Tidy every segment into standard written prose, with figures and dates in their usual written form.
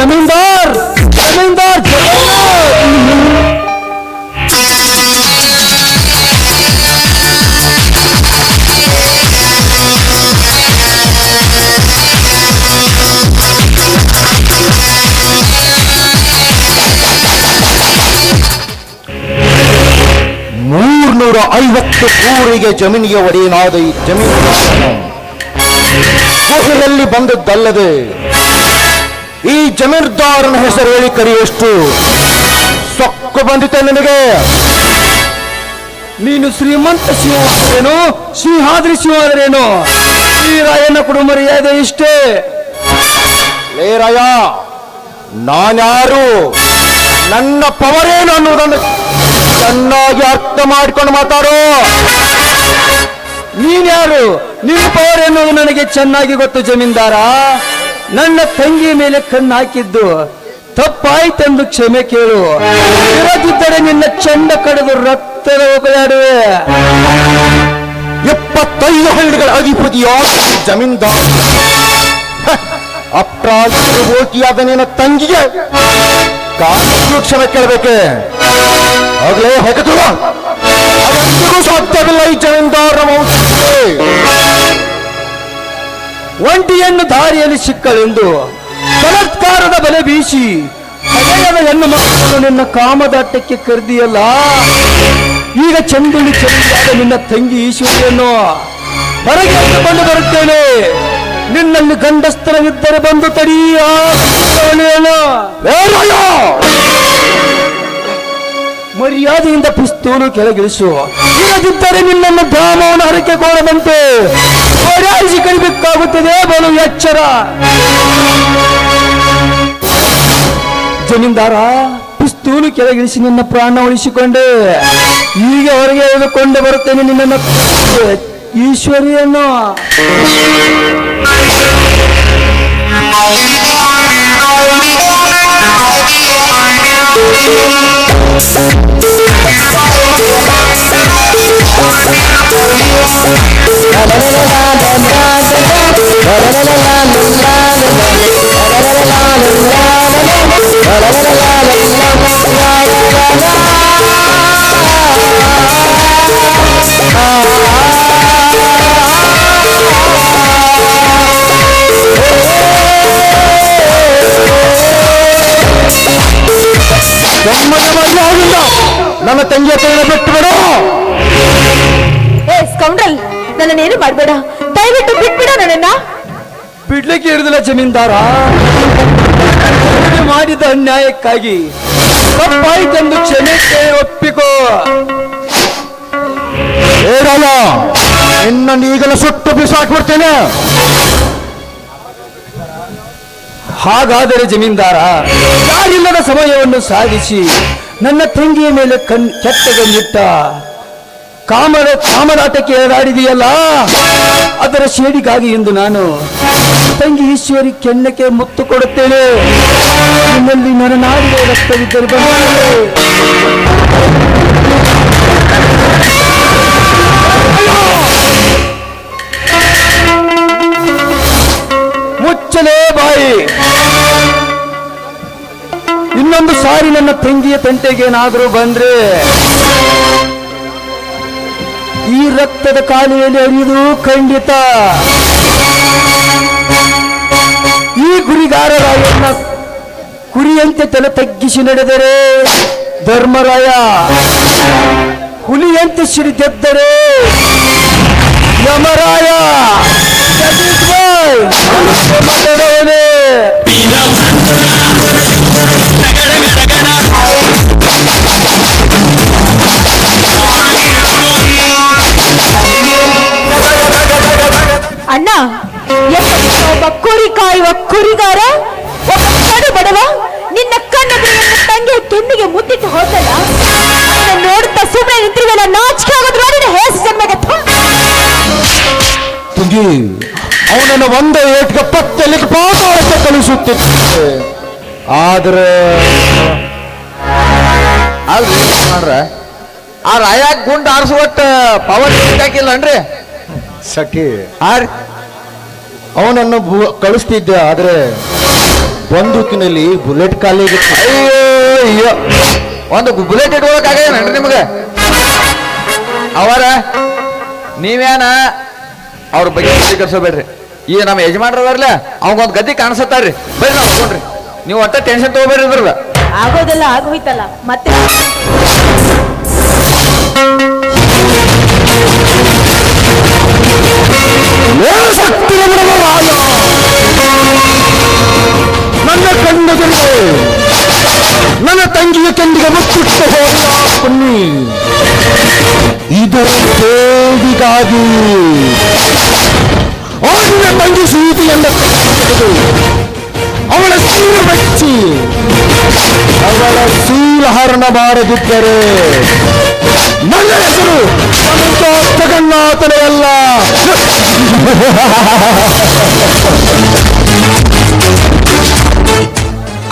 ಜಮೀನ್ದಾರ್ ಜಮೀನ್ದಾರ್ ಊರಿಗೆ ಜಮೀನಿಗೆ ಒಡೆಯನಾದ ಈ ಜಮೀನುದಾರನು ಗುಹೆಯಲ್ಲಿ ಬಂದದ್ದಲ್ಲದೆ ಈ ಜಮೀನ್ದಾರನ ಹೆಸರು ಹೇಳಿ ಕರೆಯುವಷ್ಟು ಸೊಕ್ಕು ಬಂದಿತೆ ನಿನಗೆ. ನೀನು ಶ್ರೀಮಂತ ಶಿವಾದರೇನು, ಸಿಂಹಾದ್ರಿ ಶಿವಾದರೇನು, ಶ್ರೀರಾಯನ ಕೊಡು ಮರ್ಯಾದೆ ಇಷ್ಟೇ. ಲೇ ರಾಯ, ನಾನ್ಯಾರು, ನನ್ನ ಪವರೇನು ಅನ್ನುವುದನ್ನು ಚೆನ್ನಾಗಿ ಅರ್ಥ ಮಾಡಿಕೊಂಡು ಮಾತಾಡೋ. ನೀನ್ಯಾರು, ನಿನ್ನ ಪವರ್ ಎನ್ನುವುದು ನನಗೆ ಚೆನ್ನಾಗಿ ಗೊತ್ತು ಜಮೀನ್ದಾರ. ನನ್ನ ತಂಗಿ ಮೇಲೆ ಕಣ್ಣು ಹಾಕಿದ್ದು ತಪ್ಪಾಯ್ತೆಂದು ಕ್ಷಮೆ ಕೇಳು. ಇರದಿದ್ದರೆ ನಿನ್ನ ಚಂಡ ಕಡಿದು ರಕ್ತದ ಒಬ್ಬಯಾಡುವೆ. 75 ಹಳ್ಳಿಗಳ ಅಧಿಪತಿಯಾದ ಜಮೀನ್ದಾರ ಅಪ್ರಾಲ್ತಿಯಾದ ನಿನ್ನ ತಂಗಿಗೆ ಕಾನೂನು ಕ್ಷಮೆ ಕೇಳಬೇಕೆ? ಆಗ್ಲೇ ಹೊಗೆದು ಅದೆಂದಿಗೂ ಸಾಧ್ಯವಿಲ್ಲ. ಈ ಜಮೀನ್ದಾರ ಒಂಟಿಯನ್ನು ದಾರಿಯಲ್ಲಿ ಸಿಕ್ಕಳೆಂದು ಬಲಾತ್ಕಾರದ ಬಲೆ ಬೀಸಿ ಹಳೆಯದ ಹೆಣ್ಣು ಮಕ್ಕಳು ನಿನ್ನ ಕಾಮದಾಟಕ್ಕೆ ಕರೆದಿಯಲ್ಲ. ಈಗ ಚಂದುಳ್ಳಿ ಚೆಂದಾದ ನಿನ್ನ ತಂಗಿ ಈಶ್ವರಿಯನ್ನು ಹೊರಗೆ ಎತ್ತುಕೊಂಡು ಬರುತ್ತೇನೆ. ನಿನ್ನಲ್ಲಿ ಗಂಡಸ್ತನವಿದ್ದರೆ ಬಂದು ತಡಿಯ. ಮರ್ಯಾದೆಯಿಂದ ಪಿಸ್ತೂಲು ಕೆಳಗಿಳಿಸು. ಇಲ್ಲದಿದ್ದರೆ ನಿನ್ನನ್ನು ಧಾಮವನ್ನು ಹರಕೆ ಕೋರದಂತೆ ಓಡಾಡಿಸಿ ಕಡಿಬೇಕಾಗುತ್ತದೆ. ಬಲು ಎಚ್ಚರ. ಜಮೀನ್ದಾರ, ಪಿಸ್ತೂಲು ಕೆಳಗಿಳಿಸಿ ನಿನ್ನ ಪ್ರಾಣ ಉಳಿಸಿಕೊಂಡೆ. ಈಗ ಹೊರಗೆ ಎಳೆದುಕೊಂಡು ಬರುತ್ತೇನೆ ನಿನ್ನನ್ನು ಈಶ್ವರಿಯನ್ನು. ನನ್ನ ತಂಗಿಯ ಕೈನ ಬಿಟ್ಟು ಬಿಡು. ಸ್ಕೌಂಡ್ರಲ್, ನನ್ನನ್ನೇನು ಮಾಡಬೇಡ, ದಯವಿಟ್ಟು ಬಿಟ್ಬಿಡ. ನನ್ನನ್ನ ಬಿಡ್ಲಿಕ್ಕೆ ಇರುದಿಲ್ಲ ಜಮೀನ್ದಾರ. ಮಾಡಿದ ಅನ್ಯಾಯಕ್ಕಾಗಿ ತಪ್ಪಾಯ್ತೆಂದು ಕ್ಷಮೆಗೆ ಒಪ್ಪಿಕೋ. ಹೇಳಲ್ಲ, ನಿನ್ನನ್ನು ಈಗಲೇ ಸುಟ್ಟು ಬಿಸಾಕ್ಬಿಡ್ತೇನೆ. ಹಾಗಾದರೆ ಜಮೀನ್ದಾರ, ಯಾರಿಲ್ಲದ ಸಮಯವನ್ನು ಸಾಧಿಸಿ ನನ್ನ ತಂಗಿಯ ಮೇಲೆ ಕೆಟ್ಟಗನ್ನಿಟ್ಟ ಕಾಮದಾಟಕ್ಕೆ ಏರಾಡಿದೆಯಲ್ಲ, ಅದರ ಶೇಡಿಗಾಗಿ ಇಂದು ನಾನು ತಂಗಿ ಈಶ್ವರಿ ಕೆನ್ನಕ್ಕೆ ಮುತ್ತು ಕೊಡುತ್ತೇನೆ. ನಿನ್ನಲ್ಲಿ ನನ್ನ ನಾಡಿಗೆ ರಕ್ತವಿದ್ದರೆ ಬಂದರೆ ಮುಚ್ಚಲೇ ಬಾಯಿ. ಇನ್ನೊಂದು ಸಾರಿ ನನ್ನ ತಂಗಿಯ ತಂಟೆಗೇನಾದರೂ ಬಂದ್ರೆ ಈ ರಕ್ತದ ಕಾಲಿನಲ್ಲಿ ಹರಿಯುವುದು ಖಂಡಿತ. ಈ ಗುರಿಗಾರರಾಯನ್ನ ಕುರಿಯಂತೆ ತಲೆ ತಗ್ಗಿಸಿ ನಡೆದರೆ ಧರ್ಮರಾಯ, ಹುಲಿಯಂತೆ ಸಿಡಿದೆದ್ದರೆ ಯಮರಾಯ. ಅಣ್ಣ, ಒಬ್ಬ ಕುರಿ ಕಾಯುವ ಕುರಿಗಾರ, ಒಬ್ಬ ಕಡು ಬಡವ ನಿನ್ನ ಕಣ್ಣೆದುರು ತಂಗಿ ಕೆನ್ನಿಗೆ ಮುತ್ತಿಟ್ಟು ಹೋದಲ್ಲ, ನೋಡುತ್ತಾ ಸುಮ್ಮನೆ ನಿಂತಿರುವಲ್ಲ. ನಾಚಿಕೆ ಆಗೋದ್ರ ಹೇಸ್ ಜನ್ಮಗೆ ತಂಗಿ ಅವನನ್ನು ಒಂದೇ ಏಟ್ಗೆ ಪತ್ತಲ್ಲಿ ಪಾತಾಳಕ್ಕೆ ಕಳಿಸುತ್ತಿದ್ದೆ. ಆದ್ರೆ ಮಾಡ್ರೆ ಆ ರಾಯಾಕ್ ಗುಂಡ್ ಆರಿಸುವಟ್ಟ ಪವರ್ ಹಾಕಿಲ್ಲನ್ರಿ ಸಖಿ ಅವನನ್ನು ಕಳಿಸ್ತಿದ್ದೆ. ಆದ್ರೆ ಬಂದೂಕಿನಲ್ಲಿ ಬುಲೆಟ್ ಖಾಲಿಗೆ ಅಯ್ಯೋ ಒಂದು ಬುಲೆಟ್ ಇಟ್ಕೊಳಕಾಗೇನ್ರಿ ನಿಮಗೆ ಅವರ ನೀವೇನ ಅವ್ರ ಬಗ್ಗೆ ಕರ್ಸೋಬೇಡ್ರಿ ಈಗ ನಮ್ಮ ಯಜಮಾನ್ರದಾರಲ್ಲ ಅವಂಗೊಂದು ಗದ್ದೆ ಕಾಣಿಸತ್ತಾರ್ರಿ ಬರ್ರಿ ನಾವು ತಗೊಂಡ್ರಿ ನೀವು ಒಟ್ಟ ಟೆನ್ಷನ್ ತಗೋಬೇಡ್ರಿ ಇದ್ರದ ಆಗೋದೆಲ್ಲ ಆಗೋಯ್ತಲ್ಲ ಮತ್ತೆ ನನ್ನ ಕಣ್ಣುಗಳಿಗೆ ನನ್ನ ತಂಗಿಯ ಕೆಂದಿಗೆ ಮುಚ್ಚಿಟ್ಟು ಹೋದ ಪುಣ್ಣಿ ಇದರ ಕೇಡಿಗಾಗಿ ಅವನ ತಂಗಿ ಸೀತೆಯನ್ನು ತೆಗೆದು ಅವಳ ಸೀರೆ ಬಚ್ಚಿ ಅವಳ ಶೂಲಹರಣ ಮಾಡದಿದ್ದರೆ ನನ್ನ ಹೆಸರು ಅನಂತ ಜಗನ್ನಾಥನೇ ಅಲ್ಲ.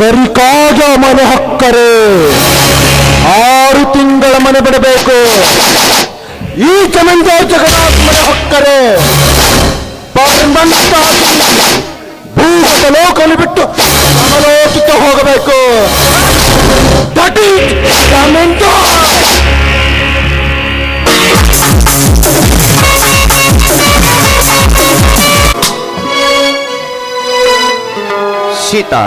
ಕರಿಕಾಗ ಮನೆ ಹಕ್ಕರೆ 6 ತಿಂಗಳ ಮನೆ ಬಿಡಬೇಕು. ಈ ಚಮಂಜ ಜಗನ್ನಾಥ ಮನೆ ಹಕ್ಕರೆ ಭೂಗತ ಲೋಕಲ್ಲಿ ಬಿಟ್ಟು ಸಮಲೋಕಕ್ಕೆ ಹೋಗಬೇಕು. That is ಚಮಂಜ. ಸೀತಾ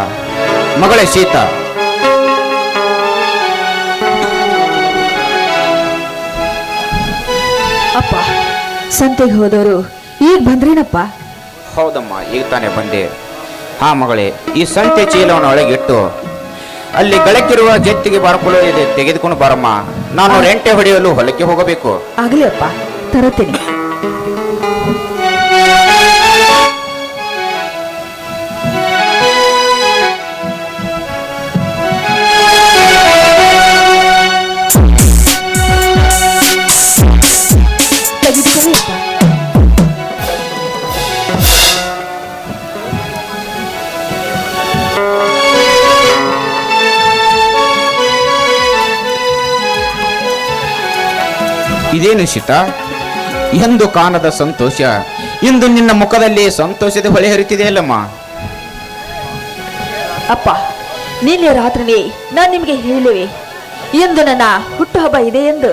ಮಗಳೇ ಸೀತಾ ಅಪ್ಪ ಸಂತೆಗೆ ಹೋದವರು ಈಗ ಬಂದ್ರೇನಪ್ಪ? ಹೌದಮ್ಮ ಈಗ ತಾನೇ ಬಂದೆ. ಹಾ ಮಗಳೇ, ಈ ಸಂತೆ ಚೀಲವನ್ನು ಒಳಗಿಟ್ಟು ಅಲ್ಲಿ ಗಳಕ್ಕಿರುವ ಜತ್ತಿಗೆ ಬಾರ್ಕೊಳ್ಳೋದಿದೆ, ತೆಗೆದುಕೊಂಡು ಬಾರಮ್ಮ. ನಾನು ರೆಂಟೆ ಹೊಡೆಯಲು ಹೊಲಕ್ಕೆ ಹೋಗಬೇಕು. ಆಗ್ಲಿ ಅಪ್ಪ, ತರುತ್ತೇನೆ. ಇದೇನು ಸೀತಾ, ಎಂದು ಕಾಣದ ಸಂತೋಷ ಇಂದು ನಿನ್ನ ಮುಖದಲ್ಲಿ ಸಂತೋಷದ ಹೊಳೆ ಹರಿತಿದೆಯಲ್ಲಮ್ಮ. ಅಪ್ಪ, ನಿನ್ನೆ ರಾತ್ರಿ ನಾನು ನಿಮಗೆ ಹೇಳಿವೆ ಎಂದು ನನ್ನ ಹುಟ್ಟುಹಬ್ಬ ಇದೆ ಎಂದು.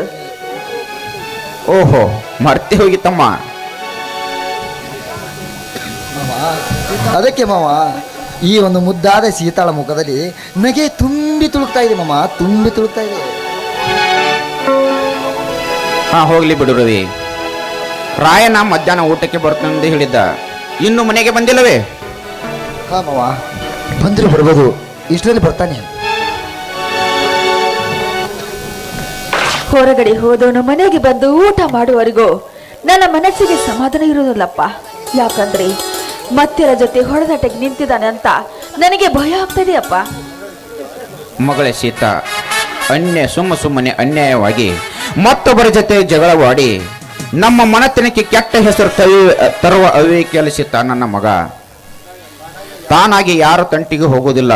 ಓಹೋ, ಮರ್ತೆ ಹೋಗಿತ್ತಮ್ಮ. ಅದಕ್ಕೆ ಮಾವ ಈ ಒಂದು ಮುದ್ದಾದ ಸೀತಾಳ ಮುಖದಲ್ಲಿ ನಗೆ ತುಂಬಿ ತುಳುಕ್ತಾ ಇದೆ ಮಾಮ, ತುಂಬಿ ತುಳುಕ್ತಾ ಇದೆ. ಹಾ ಹೋಗ್ಲಿ ಬಿಡು ರವಿ. ರಾಯನ ಮಧ್ಯಾಹ್ನ ಊಟಕ್ಕೆ ಬರ್ತಾನೆಂದು ಹೇಳಿದ್ದ, ಇನ್ನು ಮನೆಗೆ ಬಂದಿಲ್ಲವೇ? ಹಾ ಮಾವ, ಬಂದ್ರೆ ಬರ್ಬೋದು, ಇಷ್ಟರಲ್ಲಿ ಬರ್ತಾನೆ. ಹೊರಗಡೆ ಹೋದವನು ಮನೆಗೆ ಬಂದು ಊಟ ಮಾಡುವವರೆಗೂ ನನ್ನ ಮನಸ್ಸಿಗೆ ಸಮಾಧಾನ ಇರೋದಿಲ್ಲಪ್ಪ. ಯಾಕಂದ್ರೆ ಮತ್ತೆರ ಜೊತೆ ಹೊಡೆದಾಟಕ್ಕೆ ನಿಂತಿದ್ದಾನೆ ಅಂತ ನನಗೆ ಭಯ ಆಗ್ತದೆ ಅಪ್ಪ. ಮಗಳೇ ಸೀತಾ, ಸುಮ್ಮನೆ ಅನ್ಯಾಯವಾಗಿ ಮತ್ತೊಬ್ಬರ ಜೊತೆ ಜಗಳವಾಡಿ ನಮ್ಮ ಮನತನಕ್ಕೆ ಕೆಟ್ಟ ಹೆಸರು ತರುವ ಅವಿವೇಕಿಯಲ್ಲಿ ಸೀತಾ ನನ್ನ ಮಗ. ತಾನಾಗಿ ಯಾರ ತಂಟಿಗೆ ಹೋಗುವುದಿಲ್ಲ.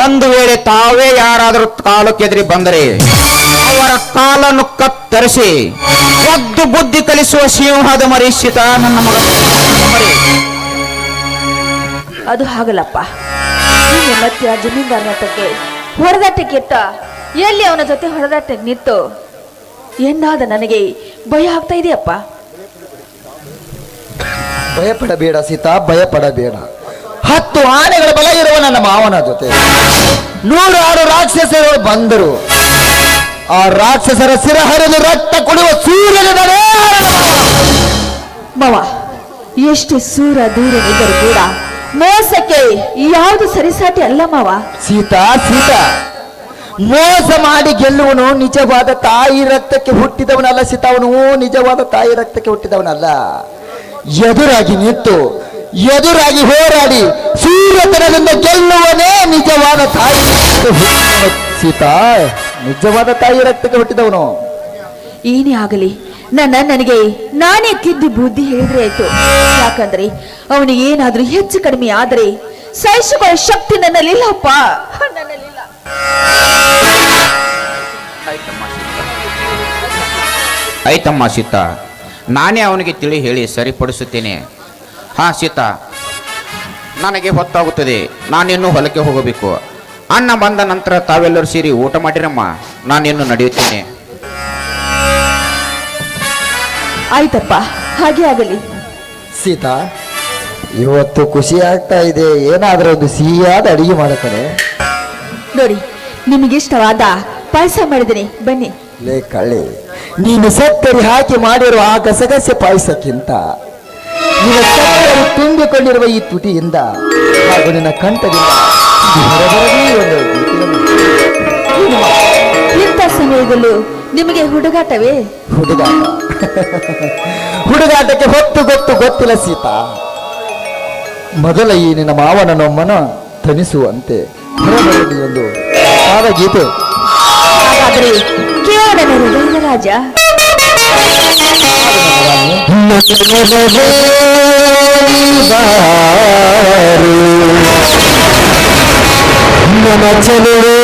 ಒಂದು ವೇಳೆ ತಾವೇ ಯಾರಾದರೂ ಕಾಲು ಕೆದರಿ ಬಂದರೆ ಅವರ ಕಾಲನ್ನು ಕತ್ತರಿಸಿ ಒದ್ದು ಬುದ್ಧಿ ಕಲಿಸುವ ಸಿಂಹದ ಮರಿ ಸೀತಾ ನನ್ನ ಮಗ. ಅದು ಹಾಗಲ್ಲಪ್ಪ. ನಿನ್ನೆ ಮತ್ತೆ ಆ ಜಮೀನ್ದಾರ ನಟಕ್ಕೆ ಹೊಡೆದಾಟಕ್ಕೆ ಇಟ್ಟ ಎಲ್ಲಿ ಅವನ ಜೊತೆ ಹೊಡೆದಾಟಕ್ಕೆ ನಿಂತು ಎಂದಾದ ನನಗೆ ಭಯ ಆಗ್ತಾ ಇದೆಯಪ್ಪ. ಭಯಪಡಬೇಡ ಸೀತಾ, ಭಯಪಡಬೇಡ. 10 ಆನೆಗಳ ಬಲ ಇರುವ ನನ್ನ ಮಾವನ ಜೊತೆ 106 ರಾಕ್ಷಸರು ಬಂದರು. ಆ ರಾಕ್ಷಸರ ಸಿರ ಹರಿದು ರಕ್ತ ಕೊಡುವ ಸೂರ್ಯನಿದ್ದಾರೆ ಮಾವ. ಎಷ್ಟು ಸೂರ ದೂರನಿದ್ದರೂ ಕೂಡ ಮೋಸಕ್ಕೆ ಯಾವುದು ಸರಿಸಾಟಿ ಅಲ್ಲ ಮಾವ. ಸೀತಾ, ಮೋಸ ಮಾಡಿ ಗೆಲ್ಲುವನು ನಿಜವಾದ ತಾಯಿ ರಕ್ತಕ್ಕೆ ಹುಟ್ಟಿದವನಲ್ಲ ಸೀತಾ. ಅವನು ನಿಜವಾದ ತಾಯಿ ರಕ್ತಕ್ಕೆ ಹುಟ್ಟಿದವನಲ್ಲ. ಎದುರಾಗಿ ನಿಂತು ಎದುರಾಗಿ ಹೋರಾಡಿ ಸೂರ್ಯತನದಿಂದ ಗೆಲ್ಲುವನೇ ನಿಜವಾದ ತಾಯಿ ಸೀತಾ. ನಿಜವಾದ ತಾಯಿ ರಕ್ತಕ್ಕೆ ಹುಟ್ಟಿದವನು. ಏನೇ ಆಗಲಿ ನನಗೆ ನಾನೇ ತಿದ್ದಿ ಬುದ್ಧಿ ಹೇಳಿದ್ರೆ ಆಯ್ತು. ಯಾಕಂದ್ರೆ ಅವನಿಗೆ ಏನಾದ್ರೂ ಹೆಚ್ಚು ಕಡಿಮೆ ಆದ್ರೆ ಸಹಿಸಿಕೊಳ್ಳೋ ಶಕ್ತಿ ನನ್ನಲ್ಲಿಲ್ಲಪ್ಪ, ನನ್ನಲ್ಲಿಲ್ಲ. ಆಯ್ತಮ್ಮ ಸೀತಾ, ನಾನೇ ಅವನಿಗೆ ತಿಳಿ ಹೇಳಿ ಸರಿಪಡಿಸುತ್ತೇನೆ. ಹಾ ಸೀತಾ, ನನಗೆ ಹೊತ್ತಾಗುತ್ತದೆ. ನಾನಿನ್ನು ಹೊಲಕ್ಕೆ ಹೋಗಬೇಕು. ಅಣ್ಣ ಬಂದ ನಂತರ ತಾವೆಲ್ಲರೂ ಸೇರಿ ಊಟ ಮಾಡಿರಮ್ಮ. ನಾನಿನ್ನು ನಡೆಯುತ್ತೇನೆ. ಆಯ್ತಪ್ಪ, ಹಾಗೆ ಆಗಲಿ. ಸೀತಾ, ಇವತ್ತು ಖುಷಿ ಆಗ್ತಾ ಇದೆ. ಏನಾದ್ರೂ ಒಂದು ಸಿಹಿಯಾದ ಅಡಿಗೆ ಮಾಡಕಡೆ. ನೋಡಿ, ನಿಮಗಿಷ್ಟವಾದ ಪಾಯಸ ಮಾಡಿದ್ದೀನಿ, ಬನ್ನಿ. ಲೇ ಕಳ್ಳಿ, ನೀನು ಸಕ್ಕರೆ ಹಾಕಿ ಮಾಡಿರುವ ಆ ಗಸಗಸೆ ಪಾಯಸಕ್ಕಿಂತ ನಿನ್ನ ಸಕ್ಕರೆ ತುಂಬಿಕೊಂಡಿರುವ ಈ ತುಟಿಯಿಂದ ಹಾಗೂ ನಿನ್ನ ಕಂಠದಿಂದ ಹೊರಬರದೇ ಒಂದು ಗೀತೆಯನ್ನು. ಇಂಥ ಸಮಯದಲ್ಲೂ ನಿಮಗೆ ಹುಡುಗಾಟವೇ? ಹುಡುಗಾಟ ಹುಡುಗಾಟಕ್ಕೆ ಹೊತ್ತು ಗೊತ್ತಿಲ್ಲ ಸೀತಾ. ಮೊದಲ ಈ ನಿನ್ನ ಮಾವನನೊಮ್ಮನ ತನಿಸುವಂತೆ ಹೊರಬರಲಿ ಒಂದು ಆದ ಗೀತೆ. ಹಾಗಾದ್ರೆ ಕೇಳೋಣ ಹೃದಯದ ರಾಜ. ನನ್ನ ಚೆಲುವೆ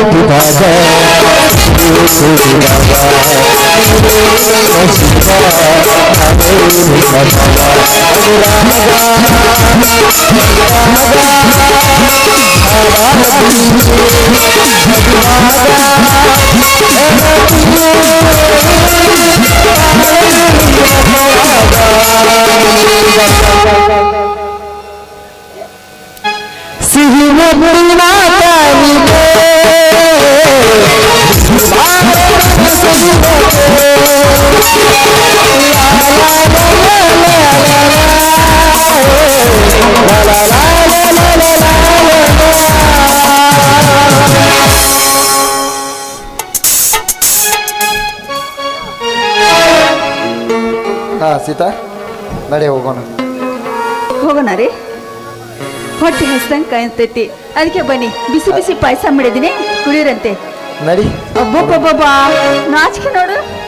ಹುಟ್ಟಿದಾಗ ಸಿಹಿ ಮುತ್ತಿನ ತಾಯಿಗೆ ಹಾ ಸೀತಾ ನಡೆ ಹೋಗೋಣ. ಹೋಗೋಣ ರೀ. ಹೊಟ್ಟೆ ಹಸ್ದಂಗ್ ಕಾಯ್ತೈತಿ, ಅದಕ್ಕೆ ಬನ್ನಿ ಬಿಸಿ ಬಿಸಿ ಪಾಯಸ ಮಾಡಿದೀನಿ, ಕುಡಿಯರಂತೆ. ನಡಿ. ಅಬ್ಬಬ್ಬಬ್ಬಾ, ನಾಚಿಕೆ ನೋಡು.